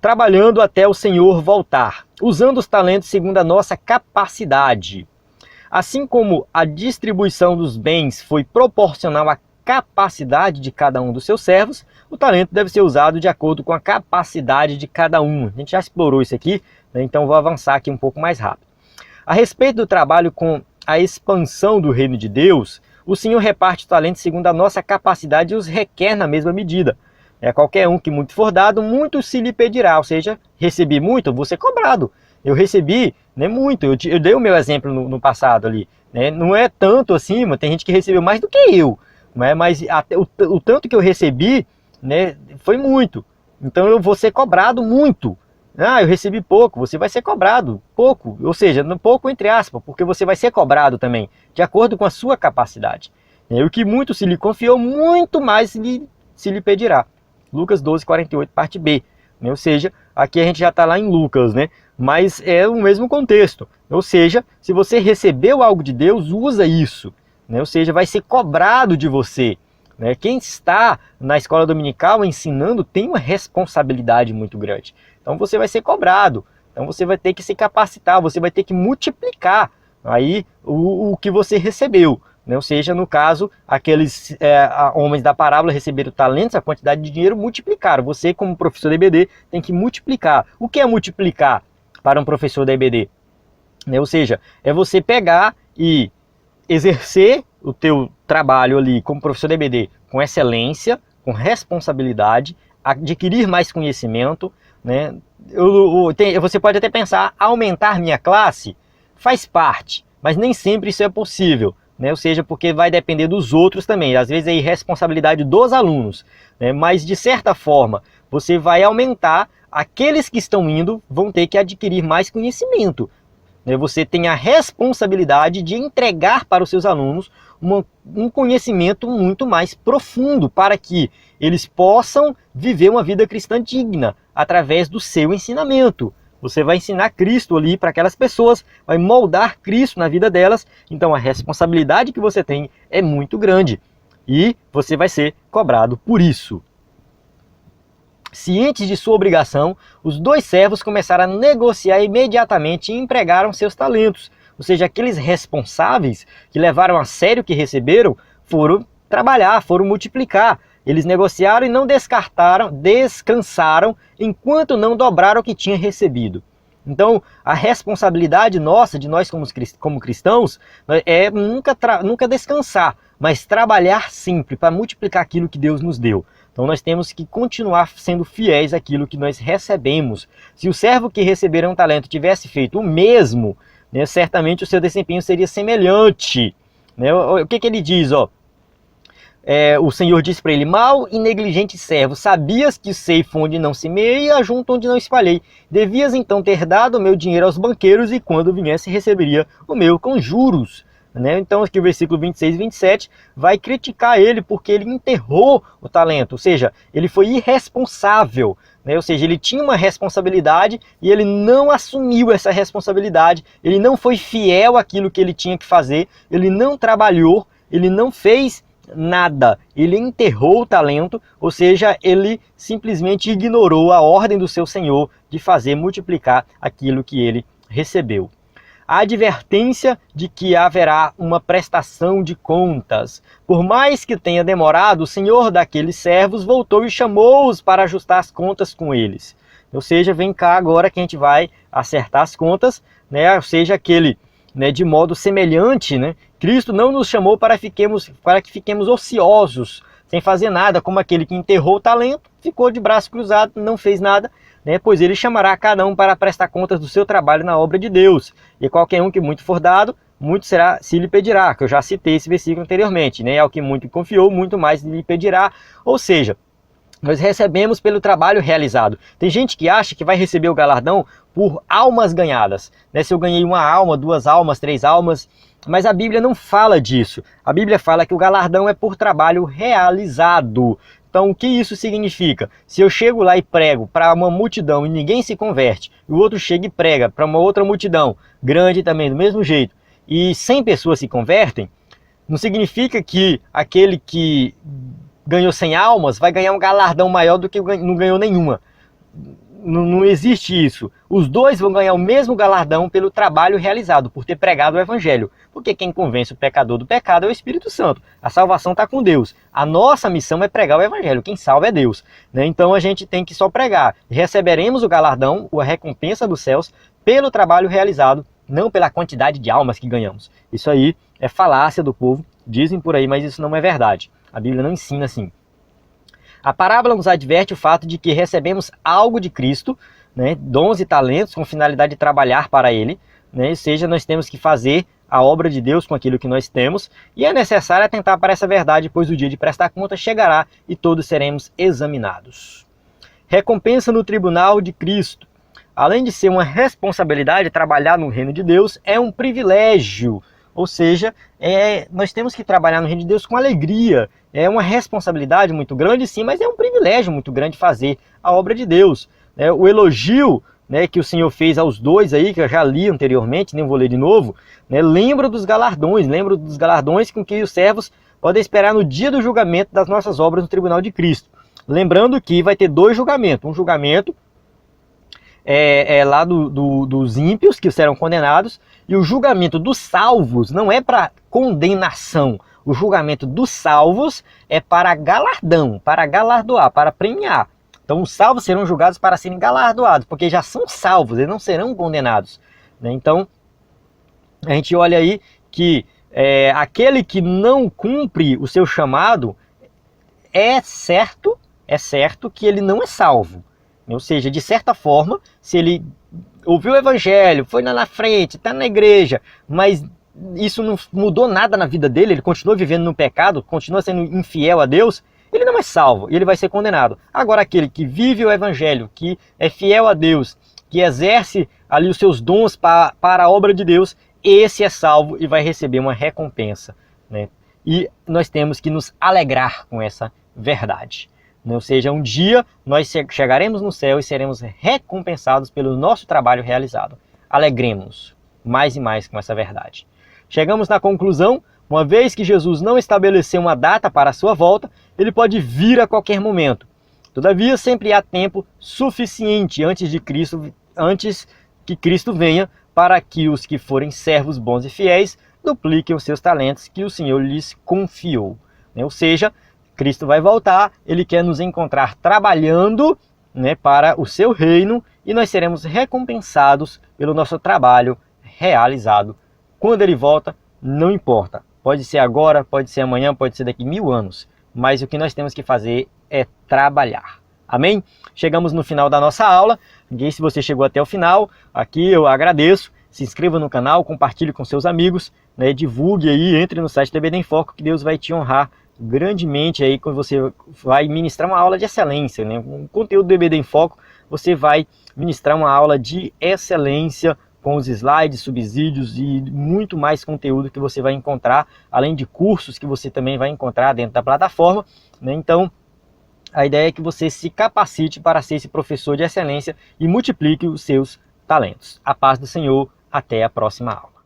Trabalhando até o Senhor voltar, usando os talentos segundo a nossa capacidade. Assim como a distribuição dos bens foi proporcional à capacidade de cada um dos seus servos, o talento deve ser usado de acordo com a capacidade de cada um. A gente já explorou isso aqui, então vou avançar aqui um pouco mais rápido. A respeito do trabalho com a expansão do reino de Deus, o Senhor reparte os talentos segundo a nossa capacidade e os requer na mesma medida. Qualquer um que muito for dado, muito se lhe pedirá. Ou seja, recebi muito, vou ser cobrado. Eu recebi, né, muito. Eu dei o meu exemplo no passado ali. Né? Não é tanto assim, mas tem gente que recebeu mais do que eu. Né? Mas até o tanto que eu recebi, né, foi muito. Então eu vou ser cobrado muito. Ah, eu recebi pouco, você vai ser cobrado pouco. Ou seja, pouco entre aspas, porque você vai ser cobrado também, de acordo com a sua capacidade. E o que muito se lhe confiou, muito mais se lhe pedirá. Lucas 12, 48, parte B. Ou seja, aqui a gente já está lá em Lucas, né? Mas é o mesmo contexto. Ou seja, se você recebeu algo de Deus, usa isso. Né? Ou seja, vai ser cobrado de você. Né? Quem está na escola dominical ensinando tem uma responsabilidade muito grande. Então você vai ser cobrado. Então você vai ter que se capacitar, você vai ter que multiplicar aí o que você recebeu. Né? Ou seja, no caso, aqueles homens da parábola receberam talentos, a quantidade de dinheiro multiplicaram. Você, como professor da EBD, tem que multiplicar. O que é multiplicar para um professor da EBD? Né? Ou seja, é você pegar e exercer o teu trabalho ali como professor da EBD com excelência, com responsabilidade, adquirir mais conhecimento. Né? Você pode até pensar, aumentar minha classe faz parte, mas nem sempre isso é possível. Né? Ou seja, porque vai depender dos outros também, às vezes é irresponsabilidade dos alunos, né? Mas de certa forma você vai aumentar, aqueles que estão indo vão ter que adquirir mais conhecimento, né? Você tem a responsabilidade de entregar para os seus alunos um conhecimento muito mais profundo, para que eles possam viver uma vida cristã digna através do seu ensinamento. Você vai ensinar Cristo ali para aquelas pessoas, vai moldar Cristo na vida delas. Então a responsabilidade que você tem é muito grande e você vai ser cobrado por isso. Cientes de sua obrigação, os dois servos começaram a negociar imediatamente e empregaram seus talentos. Ou seja, aqueles responsáveis que levaram a sério o que receberam foram trabalhar, foram multiplicar. Eles negociaram e não descansaram enquanto não dobraram o que tinha recebido. Então, a responsabilidade nossa, de nós como cristãos, é nunca descansar, mas trabalhar sempre para multiplicar aquilo que Deus nos deu. Então, nós temos que continuar sendo fiéis àquilo que nós recebemos. Se o servo que receberá um talento tivesse feito o mesmo, né, certamente o seu desempenho seria semelhante. Né? O que ele diz? O Senhor disse para ele: mau e negligente servo, sabias que ceifo onde não semeei e ajunto onde não espalhei. Devias então ter dado o meu dinheiro aos banqueiros e quando viesse receberia o meu com juros. Né? Então aqui o versículo 26 e 27 vai criticar ele porque ele enterrou o talento, ou seja, ele foi irresponsável. Né? Ou seja, ele tinha uma responsabilidade e ele não assumiu essa responsabilidade, ele não foi fiel àquilo que ele tinha que fazer, ele não trabalhou, ele não fez nada, ele enterrou o talento, ou seja, ele simplesmente ignorou a ordem do seu Senhor de fazer multiplicar aquilo que ele recebeu. A advertência de que haverá uma prestação de contas. Por mais que tenha demorado, o senhor daqueles servos voltou e chamou-os para ajustar as contas com eles. Ou seja, vem cá agora que a gente vai acertar as contas, né? Ou seja, né, de modo semelhante, né? Cristo não nos chamou para que fiquemos ociosos, sem fazer nada, como aquele que enterrou o talento, ficou de braço cruzado, não fez nada, né? Pois ele chamará cada um para prestar contas do seu trabalho na obra de Deus. E qualquer um que muito for dado, muito se lhe pedirá, que eu já citei esse versículo anteriormente, né? Ao que muito confiou, muito mais lhe pedirá. Ou seja, nós recebemos pelo trabalho realizado. Tem gente que acha que vai receber o galardão por almas ganhadas, né? Se eu ganhei uma alma, 2 almas, 3 almas, mas a Bíblia não fala disso. A Bíblia fala que o galardão é por trabalho realizado. Então o que isso significa? Se eu chego lá e prego para uma multidão e ninguém se converte, e o outro chega e prega para uma outra multidão, grande também, do mesmo jeito, e 100 pessoas se convertem, não significa que aquele que ganhou 100 almas vai ganhar um galardão maior do que não ganhou nenhuma. Não existe isso. Os dois vão ganhar o mesmo galardão pelo trabalho realizado, por ter pregado o Evangelho. Porque quem convence o pecador do pecado é o Espírito Santo. A salvação está com Deus. A nossa missão é pregar o Evangelho. Quem salva é Deus. Né? Então a gente tem que só pregar. Receberemos o galardão, a recompensa dos céus, pelo trabalho realizado não pela quantidade de almas que ganhamos. Isso aí é falácia do povo, dizem por aí, mas isso não é verdade. A Bíblia não ensina assim. A parábola nos adverte o fato de que recebemos algo de Cristo, né, dons e talentos com finalidade de trabalhar para Ele, né, ou seja, nós temos que fazer a obra de Deus com aquilo que nós temos, e é necessário atentar para essa verdade, pois o dia de prestar conta chegará e todos seremos examinados. Recompensa no tribunal de Cristo. Além de ser uma responsabilidade, trabalhar no reino de Deus é um privilégio. Ou seja, nós temos que trabalhar no reino de Deus com alegria. É uma responsabilidade muito grande, sim, mas é um privilégio muito grande fazer a obra de Deus. O elogio, né, que o Senhor fez aos dois aí, que eu já li anteriormente, nem vou ler de novo, né, lembra dos galardões com que os servos podem esperar no dia do julgamento das nossas obras no tribunal de Cristo. Lembrando que vai ter dois julgamentos. Um julgamento lá dos ímpios, que serão condenados, e o julgamento dos salvos não é para condenação. O julgamento dos salvos é para galardão, para galardoar, para premiar. Então os salvos serão julgados para serem galardoados, porque já são salvos, eles não serão condenados. Então a gente olha aí que aquele que não cumpre o seu chamado, é certo que ele não é salvo. Ou seja, de certa forma, se ele ouviu o evangelho, foi lá na frente, está na igreja, mas isso não mudou nada na vida dele, ele continua vivendo no pecado, continua sendo infiel a Deus, ele não é salvo e ele vai ser condenado. Agora, aquele que vive o evangelho, que é fiel a Deus, que exerce ali os seus dons para a obra de Deus, esse é salvo e vai receber uma recompensa, né? E nós temos que nos alegrar com essa verdade. Ou seja, um dia nós chegaremos no céu e seremos recompensados pelo nosso trabalho realizado. Alegremos-nos mais e mais com essa verdade. Chegamos na conclusão, uma vez que Jesus não estabeleceu uma data para a sua volta, ele pode vir a qualquer momento. Todavia, sempre há tempo suficiente antes que Cristo venha, para que os que forem servos bons e fiéis dupliquem os seus talentos que o Senhor lhes confiou. Ou seja, Cristo vai voltar, ele quer nos encontrar trabalhando, né, para o seu reino, e nós seremos recompensados pelo nosso trabalho realizado. Quando ele volta, não importa. Pode ser agora, pode ser amanhã, pode ser daqui 1000 anos. Mas o que nós temos que fazer é trabalhar. Amém? Chegamos no final da nossa aula. E se você chegou até o final, aqui eu agradeço. Se inscreva no canal, compartilhe com seus amigos, né, divulgue aí, entre no site DBD em Foco, que Deus vai te honrar grandemente aí quando você vai ministrar uma aula de excelência, né? Com o conteúdo do DBD em Foco, você vai ministrar uma aula de excelência com os slides, subsídios e muito mais conteúdo que você vai encontrar, além de cursos que você também vai encontrar dentro da plataforma, né? Então, a ideia é que você se capacite para ser esse professor de excelência e multiplique os seus talentos. A paz do Senhor, até a próxima aula.